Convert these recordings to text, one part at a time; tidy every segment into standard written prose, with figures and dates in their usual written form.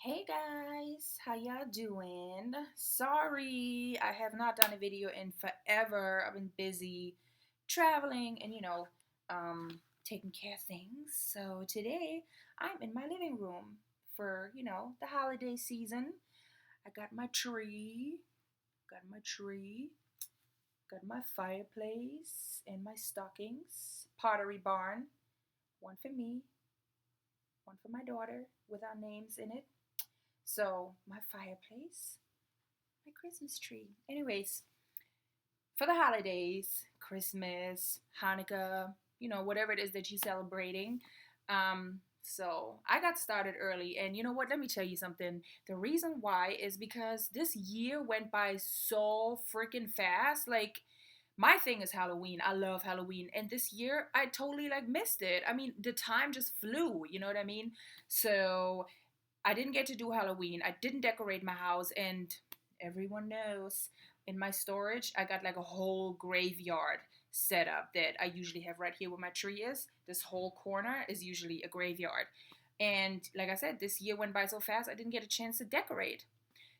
Hey guys, how y'all doing? Sorry, I have not done a video in forever. I've been busy traveling and taking care of things. So today I'm in my living room for, the holiday season. I got my tree, got my fireplace and my stockings, pottery barn, one for me, one for my daughter with our names in it. So, my fireplace, my Christmas tree. Anyways, for the holidays, Christmas, Hanukkah, whatever it is that you're celebrating. So I got started early, and you know what? Let me tell you something. The reason why is because this year went by so freaking fast. Like, my thing is Halloween. I love Halloween, and this year I totally like missed it. I mean, the time just flew. You know what I mean? So I didn't get to do Halloween. I didn't decorate my house, and everyone knows in my storage, I got like a whole graveyard set up that I usually have right here where my tree is. This whole corner is usually a graveyard. And like I said, this year went by so fast, I didn't get a chance to decorate.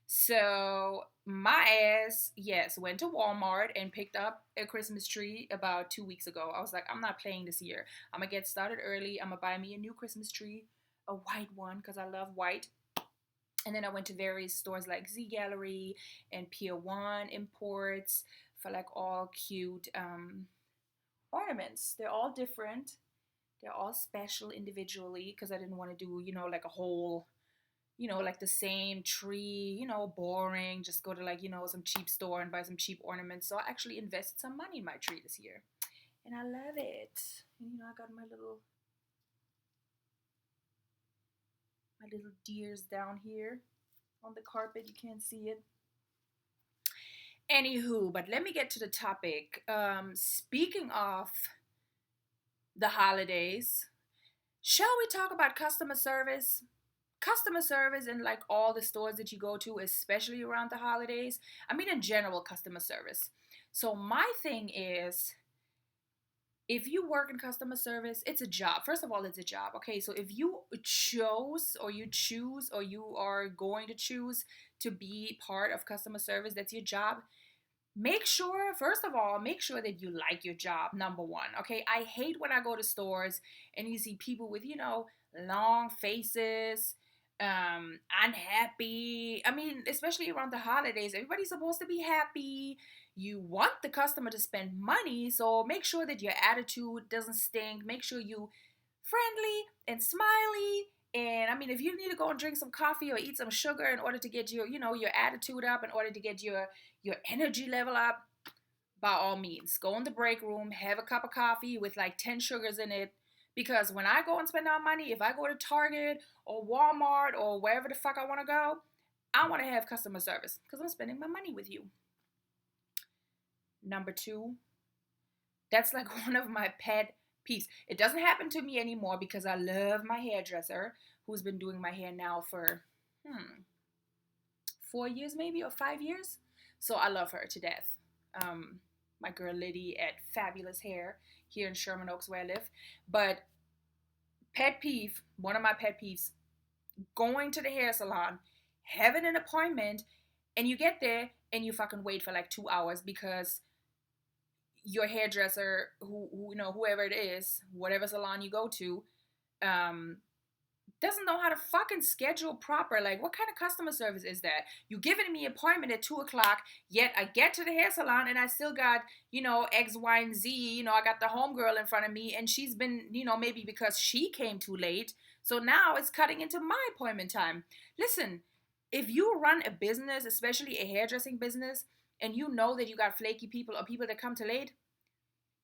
So my ass, yes, went to Walmart and picked up a Christmas tree about 2 weeks ago. I was like, I'm not playing this year. I'm gonna get started early. I'm gonna buy me a new Christmas tree, a white one, because I love white. And then I went to various stores like Z Gallery and Pier 1 Imports for like all cute ornaments. They're all different. They're all special individually because I didn't want to do, like a whole, like the same tree, boring. Just go to like, some cheap store and buy some cheap ornaments. So I actually invested some money in my tree this year. And I love it. And, I got my little deers down here on the carpet. You can't see it. Anywho, but let me get to the topic. Speaking of the holidays, shall we talk about customer service? Customer service in like all the stores that you go to, especially around the holidays. I mean, in general, customer service. So, my thing is, if you work in customer service, it's a job. First of all, it's a job. Okay, so if you chose or you choose or you are going to choose to be part of customer service, that's your job. Make sure, first of all, make sure that you like your job, number one. Okay, I hate when I go to stores and you see people with, long faces, unhappy. I mean, especially around the holidays, everybody's supposed to be happy. You want the customer to spend money, so make sure that your attitude doesn't stink. Make sure you friendly and smiley. And I mean, if you need to go and drink some coffee or eat some sugar in order to get your attitude up, in order to get your energy level up, by all means, go in the break room, have a cup of coffee with like 10 sugars in it. Because when I go and spend our money, if I go to Target or Walmart or wherever the fuck I want to go, I want to have customer service because I'm spending my money with you. Number two, that's like one of my pet peeves. It doesn't happen to me anymore because I love my hairdresser who's been doing my hair now for 4 years maybe or 5 years. So I love her to death. My girl Liddy at Fabulous Hair here in Sherman Oaks where I live. But pet peeve, one of my pet peeves, going to the hair salon, having an appointment, and you get there and you fucking wait for like 2 hours because your hairdresser, whoever it is, whatever salon you go to, doesn't know how to fucking schedule proper. Like, what kind of customer service is that? You giving me an appointment at 2 o'clock, yet I get to the hair salon and I still got, X, Y, and Z. I got the homegirl in front of me and she's been, maybe because she came too late. So now it's cutting into my appointment time. Listen, if you run a business, especially a hairdressing business, and you know that you got flaky people or people that come too late,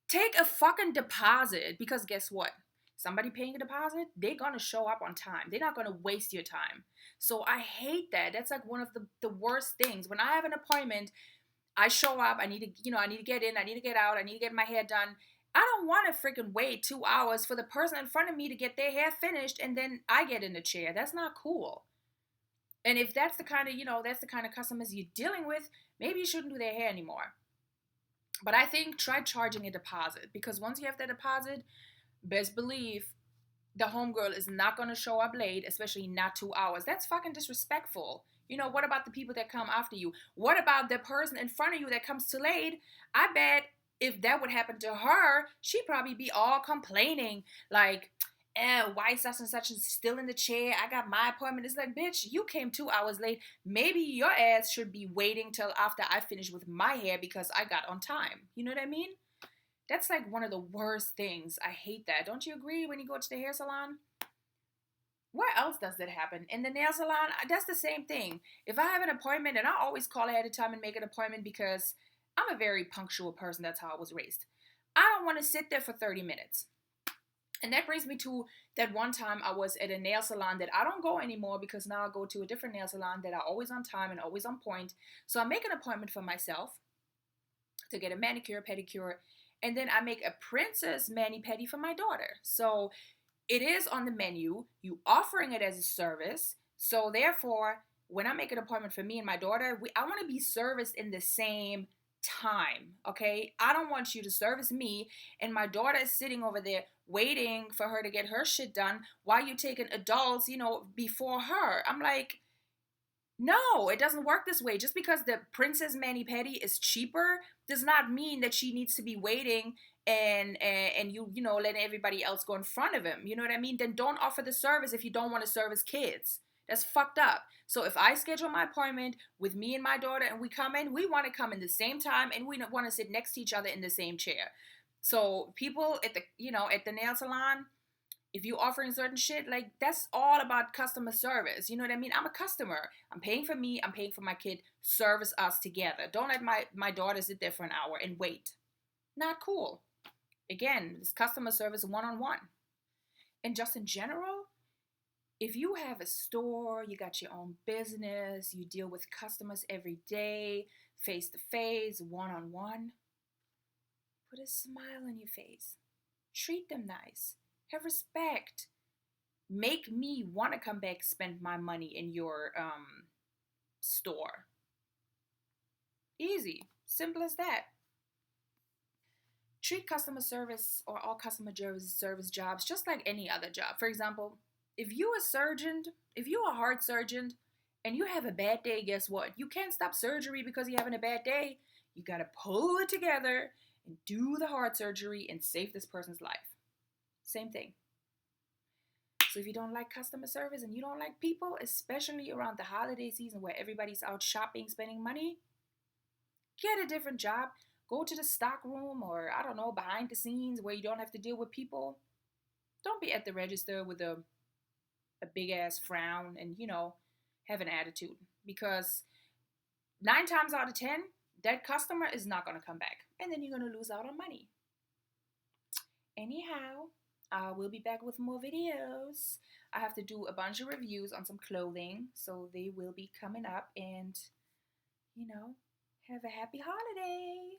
take a fucking deposit because guess what? Somebody paying a deposit, they're gonna show up on time. They're not gonna waste your time. So I hate that. That's like one of the worst things. When I have an appointment, I show up, I need to get in, I need to get out, I need to get my hair done. I don't want to freaking wait 2 hours for the person in front of me to get their hair finished and then I get in the chair. That's not cool. And if that's the kind of customers you're dealing with, maybe you shouldn't do their hair anymore. But I think try charging a deposit because once you have that deposit, best believe the homegirl is not going to show up late, especially not 2 hours. That's fucking disrespectful. You know, what about the people that come after you? What about the person in front of you that comes too late? I bet if that would happen to her, she'd probably be all complaining, like, why is such and such still in the chair? I got my appointment. It's like, bitch, you came 2 hours late. Maybe your ass should be waiting till after I finish with my hair because I got on time. You know what I mean? That's like one of the worst things. I hate that. Don't you agree when you go to the hair salon? Where else does that happen? In the nail salon, that's the same thing. If I have an appointment, and I always call ahead of time and make an appointment because I'm a very punctual person. That's how I was raised. I don't want to sit there for 30 minutes. And that brings me to that one time I was at a nail salon that I don't go anymore because now I go to a different nail salon that are always on time and always on point. So I make an appointment for myself to get a manicure, pedicure, and then I make a princess mani-pedi for my daughter. So it is on the menu. You offering it as a service. So therefore, when I make an appointment for me and my daughter, I want to be serviced in the same time, okay? I don't want you to service me and my daughter is sitting over there waiting for her to get her shit done while you're taking adults, before her. I'm like, no, it doesn't work this way. Just because the princess mani-pedi is cheaper does not mean that she needs to be waiting and letting everybody else go in front of him. You know what I mean? Then don't offer the service if you don't want to service kids. That's fucked up. So if I schedule my appointment with me and my daughter and we come in, we want to come in the same time and we want to sit next to each other in the same chair. So people at the nail salon, if you offering certain shit, like, that's all about customer service. You know what I mean? I'm a customer. I'm paying for me. I'm paying for my kid. Service us together. Don't let my daughter sit there for an hour and wait. Not cool. Again, it's customer service one-on-one. And just in general, if you have a store, you got your own business, you deal with customers every day, face-to-face, one-on-one, put a smile on your face. Treat them nice. Have respect. Make me want to come back, spend my money in your store. Easy. Simple as that. Treat customer service or all customer service jobs just like any other job. For example, if you're a heart surgeon and you have a bad day, guess what? You can't stop surgery because you're having a bad day. You got to pull it together and do the heart surgery and save this person's life. Same thing. So if you don't like customer service and you don't like people, especially around the holiday season where everybody's out shopping, spending money, get a different job. Go to the stock room or, I don't know, behind the scenes where you don't have to deal with people. Don't be at the register with a big ass frown and, have an attitude. Because 9 times out of 10, that customer is not going to come back. And then you're going to lose out on money. Anyhow, I will be back with more videos. I have to do a bunch of reviews on some clothing. So they will be coming up and, have a happy holiday.